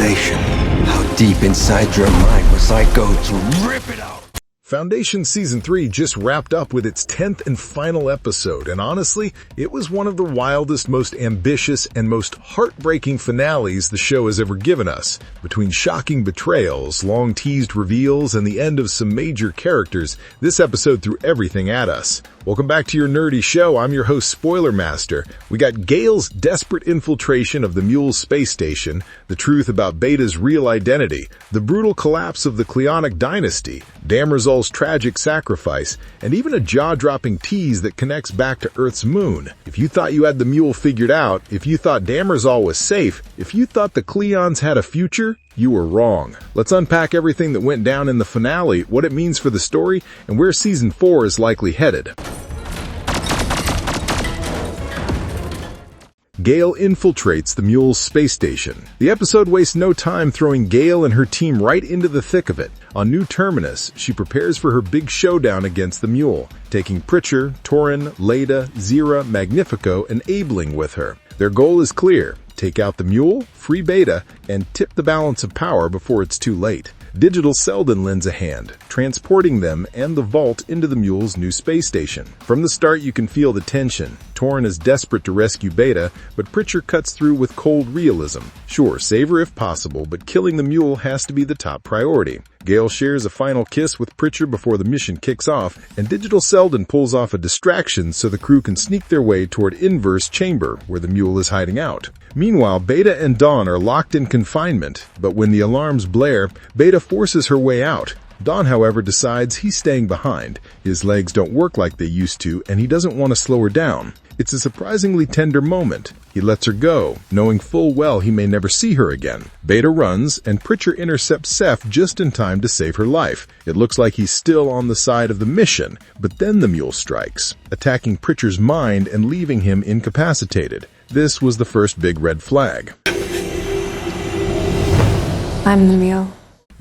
Foundation. How deep inside your mind must I go to rip it out? Foundation Season 3 just wrapped up with its 10th and final episode, and honestly, it was one of the wildest, most ambitious, and most heartbreaking finales the show has ever given us. Between shocking betrayals, long-teased reveals, and the end of some major characters, this episode threw everything at us. Welcome back to your nerdy show. I'm your host, Spoiler Master. We got Gale's desperate infiltration of the Mule's space station, the truth about Beta's real identity, the brutal collapse of the Cleonic dynasty, Demerzel's tragic sacrifice, and even a jaw-dropping tease that connects back to Earth's moon. If you thought you had the Mule figured out, if you thought Demerzel was safe, if you thought the Cleons had a future, you were wrong. Let's unpack everything that went down in the finale, what it means for the story, and where Season 4 is likely headed. Gale infiltrates the Mule's space station. The episode wastes no time throwing Gale and her team right into the thick of it. On New Terminus, she prepares for her big showdown against the Mule, taking Pritchard, Torin, Leda, Zira, Magnifico, and Abeling with her. Their goal is clear: take out the Mule, free Beta, and tip the balance of power before it's too late. Digital Seldon lends a hand, transporting them and the vault into the Mule's new space station. From the start, you can feel the tension. Torin is desperate to rescue Beta, but Pritchard cuts through with cold realism. Sure, save her if possible, but killing the Mule has to be the top priority. Gale shares a final kiss with Pritchard before the mission kicks off, and Digital Seldon pulls off a distraction so the crew can sneak their way toward Inverse Chamber, where the Mule is hiding out. Meanwhile, Beta and Dawn are locked in confinement, but when the alarms blare, Beta forces her way out. Dawn, however, decides he's staying behind. His legs don't work like they used to, and he doesn't want to slow her down. It's a surprisingly tender moment. He lets her go, knowing full well he may never see her again. Beta runs, and Pritchard intercepts Seth just in time to save her life. It looks like he's still on the side of the mission, but then the Mule strikes, attacking Pritchard's mind and leaving him incapacitated. This was the first big red flag. I'm the Mule.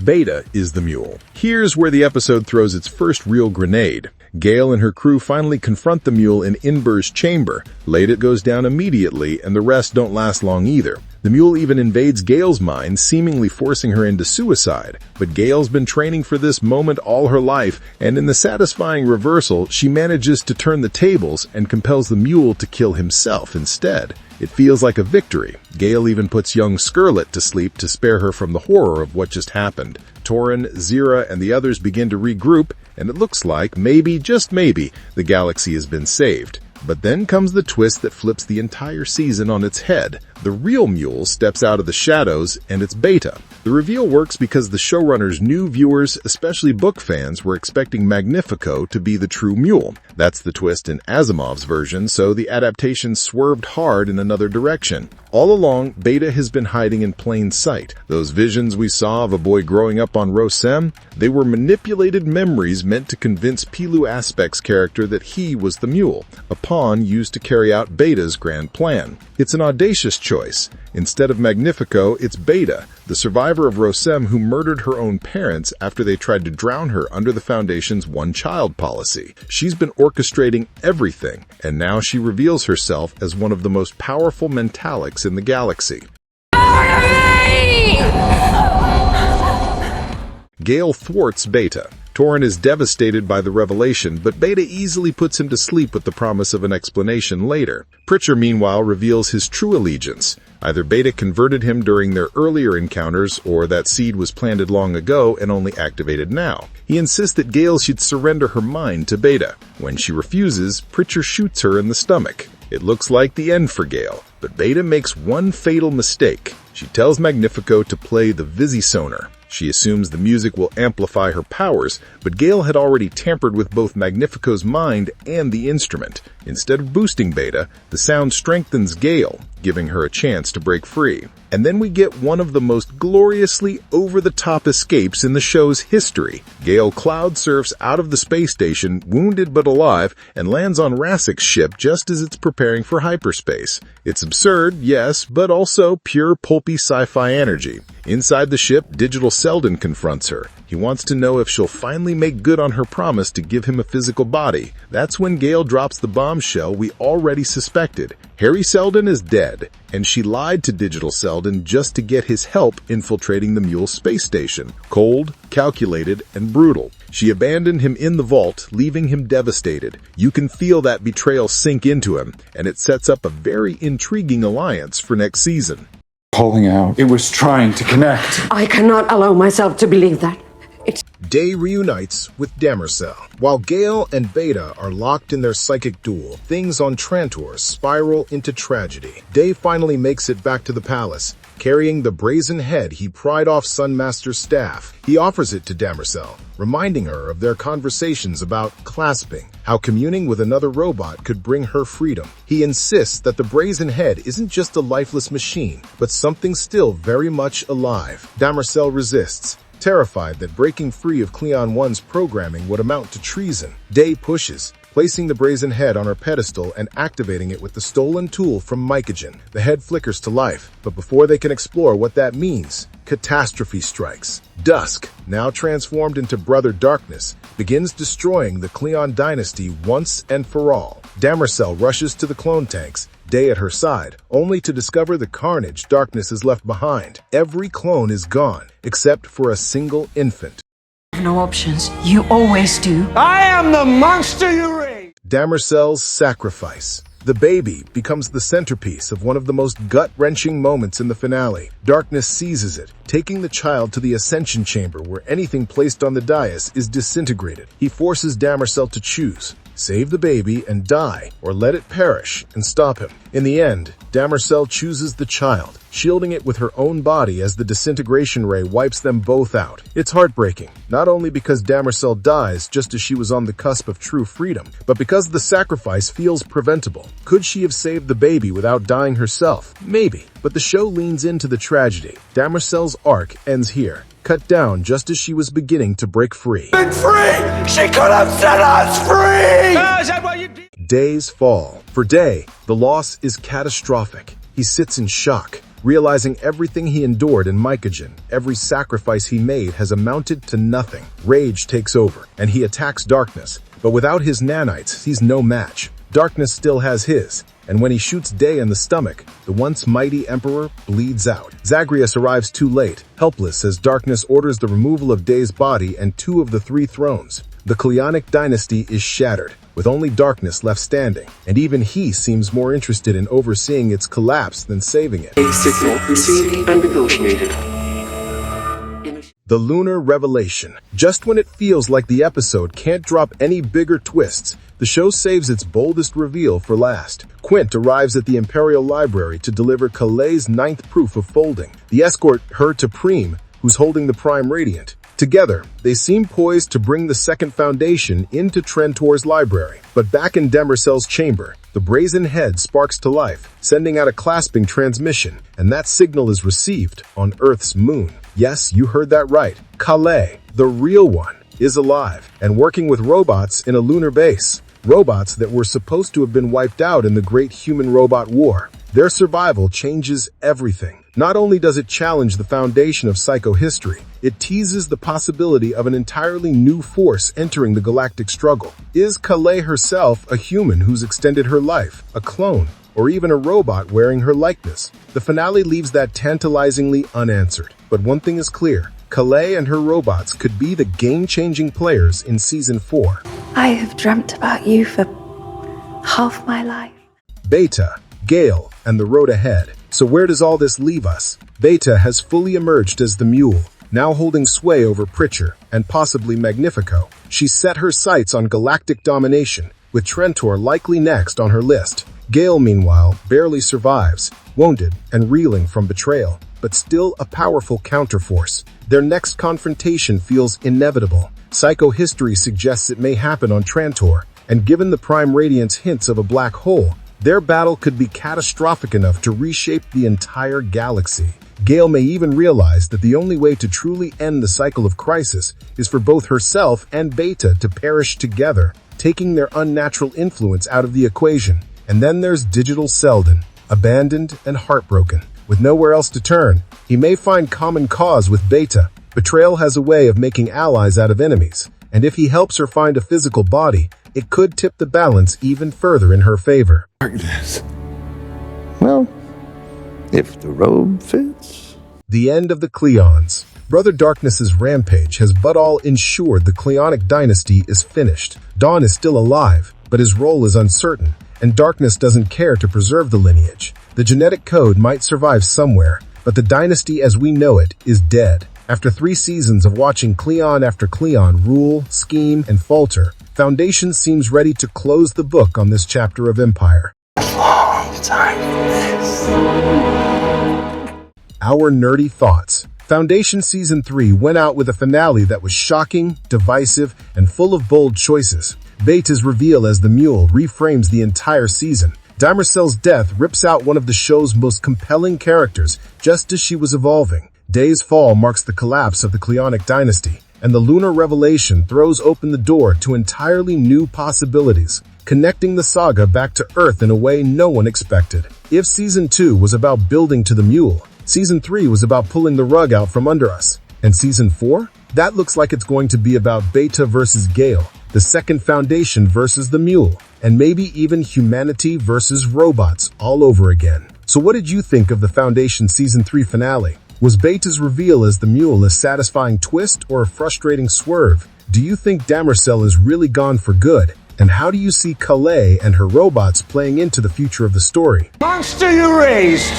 Beta is the Mule. Here's where the episode throws its first real grenade. Gale and her crew finally confront the Mule in Inverse Chamber. Leda goes down immediately, and the rest don't last long either. The Mule even invades Gale's mind, seemingly forcing her into suicide. But Gale's been training for this moment all her life, and in the satisfying reversal, she manages to turn the tables and compels the Mule to kill himself instead. It feels like a victory. Gale even puts young Skirlet to sleep to spare her from the horror of what just happened. Torin, Zira, and the others begin to regroup, and it looks like, maybe, just maybe, the galaxy has been saved. But then comes the twist that flips the entire season on its head. The real Mule steps out of the shadows, and it's Beta. The reveal works because the showrunners knew viewers, especially book fans, were expecting Magnifico to be the true Mule. That's the twist in Asimov's version, so the adaptation swerved hard in another direction. All along, Beta has been hiding in plain sight. Those visions we saw of a boy growing up on Rosem, they were manipulated memories meant to convince Pilu Aspect's character that he was the Mule, a pawn used to carry out Beta's grand plan. It's an audacious choice. Instead of Magnifico, it's Beta, the survivor of Rosem who murdered her own parents after they tried to drown her under the Foundation's one-child policy. She's been orchestrating everything, and now she reveals herself as one of the most powerful mentalics in the galaxy. Gale thwarts Beta. Torin is devastated by the revelation, but Beta easily puts him to sleep with the promise of an explanation later. Pritchard, meanwhile, reveals his true allegiance. Either Beta converted him during their earlier encounters, or that seed was planted long ago and only activated now. He insists that Gale should surrender her mind to Beta. When she refuses, Pritchard shoots her in the stomach. It looks like the end for Gale, but Beta makes one fatal mistake. She tells Magnifico to play the Visisonar. She assumes the music will amplify her powers, but Gale had already tampered with both Magnifico's mind and the instrument. Instead of boosting Beta, the sound strengthens Gale, giving her a chance to break free. And then we get one of the most gloriously over-the-top escapes in the show's history. Gale cloud surfs out of the space station, wounded but alive, and lands on Rassik's ship just as it's preparing for hyperspace. It's absurd, yes, but also pure pulpy sci-fi energy. Inside the ship, Digital Seldon confronts her. He wants to know if she'll finally make good on her promise to give him a physical body. That's when Gale drops the bombshell we already suspected. Hari Seldon is dead, and she lied to Digital Seldon just to get his help infiltrating the Mule space station. Cold, calculated, and brutal. She abandoned him in the vault, leaving him devastated. You can feel that betrayal sink into him, and it sets up a very intriguing alliance for next season. Calling out. It was trying to connect. I cannot allow myself to believe that. Day reunites with Demerzel. While Gale and Beta are locked in their psychic duel, things on Trantor spiral into tragedy. Day finally makes it back to the palace, carrying the brazen head he pried off Sunmaster's staff. He offers it to Demerzel, reminding her of their conversations about clasping, how communing with another robot could bring her freedom. He insists that the brazen head isn't just a lifeless machine, but something still very much alive. Demerzel resists, terrified that breaking free of Cleon 1's programming would amount to treason. Day pushes, placing the brazen head on her pedestal and activating it with the stolen tool from Mycogen. The head flickers to life, but before they can explore what that means, catastrophe strikes. Dusk, now transformed into Brother Darkness, begins destroying the Cleon dynasty once and for all. Demerzel rushes to the clone tanks, Day at her side, only to discover the carnage Darkness has left behind. Every clone is gone, except for a single infant. No options. You always do. I am the monster you raised! Demerzel's sacrifice. The baby becomes the centerpiece of one of the most gut-wrenching moments in the finale. Darkness seizes it, taking the child to the Ascension Chamber where anything placed on the dais is disintegrated. He forces Demerzel to choose. Save the baby and die, or let it perish and stop him. In the end, Demerzel chooses the child, shielding it with her own body as the disintegration ray wipes them both out. It's heartbreaking, not only because Demerzel dies just as she was on the cusp of true freedom, but because the sacrifice feels preventable. Could she have saved the baby without dying herself? Maybe, but the show leans into the tragedy. Demerzel's arc ends here, cut down just as she was beginning to break free. Free! She could have set us free! Is that what you did? Days fall. For Day, the loss is catastrophic. He sits in shock, realizing everything he endured in Mycogen, every sacrifice he made has amounted to nothing. Rage takes over, and he attacks Darkness. But without his nanites, he's no match. Darkness still has his, and when he shoots Day in the stomach, the once mighty Emperor bleeds out. Zagreus arrives too late, helpless as Darkness orders the removal of Day's body and 2 of the 3 thrones. The Cleonic dynasty is shattered, with only Darkness left standing, and even he seems more interested in overseeing its collapse than saving it. A signal received and negotiated. The Lunar Revelation. Just when it feels like the episode can't drop any bigger twists, the show saves its boldest reveal for last. Quint arrives at the Imperial Library to deliver Calay's 9th proof of folding. The escort her to Preem, who's holding the Prime Radiant. Together, they seem poised to bring the Second Foundation into Trantor's library. But back in Demerzel's chamber, the brazen head sparks to life, sending out a clasping transmission, and that signal is received on Earth's moon. Yes, you heard that right. Calais, the real one, is alive and working with robots in a lunar base. Robots that were supposed to have been wiped out in the Great Human-Robot War. Their survival changes everything. Not only does it challenge the foundation of psychohistory, it teases the possibility of an entirely new force entering the galactic struggle. Is Calais herself a human who's extended her life, a clone, or even a robot wearing her likeness? The finale leaves that tantalizingly unanswered. But one thing is clear, Calais and her robots could be the game-changing players in Season 4. I have dreamt about you for half my life. Beta, Gale, and the road ahead. So where does all this leave us? Beta has fully emerged as the Mule, now holding sway over Pritcher and possibly Magnifico. She's set her sights on galactic domination, with Trantor likely next on her list. Gale, meanwhile, barely survives, wounded and reeling from betrayal, but still a powerful counterforce. Their next confrontation feels inevitable. Psychohistory suggests it may happen on Trantor, and given the Prime Radiant's hints of a black hole, their battle could be catastrophic enough to reshape the entire galaxy. Gale may even realize that the only way to truly end the cycle of crisis is for both herself and Beta to perish together, taking their unnatural influence out of the equation. And then there's Digital Seldon, abandoned and heartbroken. With nowhere else to turn, he may find common cause with Beta, Betrayal has a way of making allies out of enemies, and if he helps her find a physical body, it could tip the balance even further in her favor. Darkness. Well, if the robe fits. The end of the Cleons. Brother Darkness's rampage has but all ensured the Cleonic dynasty is finished. Dawn is still alive, but his role is uncertain, and Darkness doesn't care to preserve the lineage. The genetic code might survive somewhere, but the dynasty as we know it is dead. After 3 seasons of watching Cleon after Cleon rule, scheme, and falter, Foundation seems ready to close the book on this chapter of Empire. Long time for this. Our nerdy thoughts. Foundation Season 3 went out with a finale that was shocking, divisive, and full of bold choices. Beta's reveal as the Mule reframes the entire season. Demerzel's death rips out one of the show's most compelling characters just as she was evolving. Day's fall marks the collapse of the Cleonic dynasty, and the lunar revelation throws open the door to entirely new possibilities, connecting the saga back to Earth in a way no one expected. If Season 2 was about building to the Mule, Season 3 was about pulling the rug out from under us. And Season 4? That looks like it's going to be about Beta versus Gale, the second Foundation versus the Mule, and maybe even humanity versus robots all over again. So what did you think of the Foundation Season 3 finale? Was Beta's reveal as the Mule a satisfying twist or a frustrating swerve? Do you think Demerzel is really gone for good? And how do you see Calais and her robots playing into the future of the story? Monster you raised!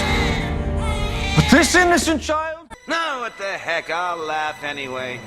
But this innocent child? No, what the heck, I'll laugh anyway.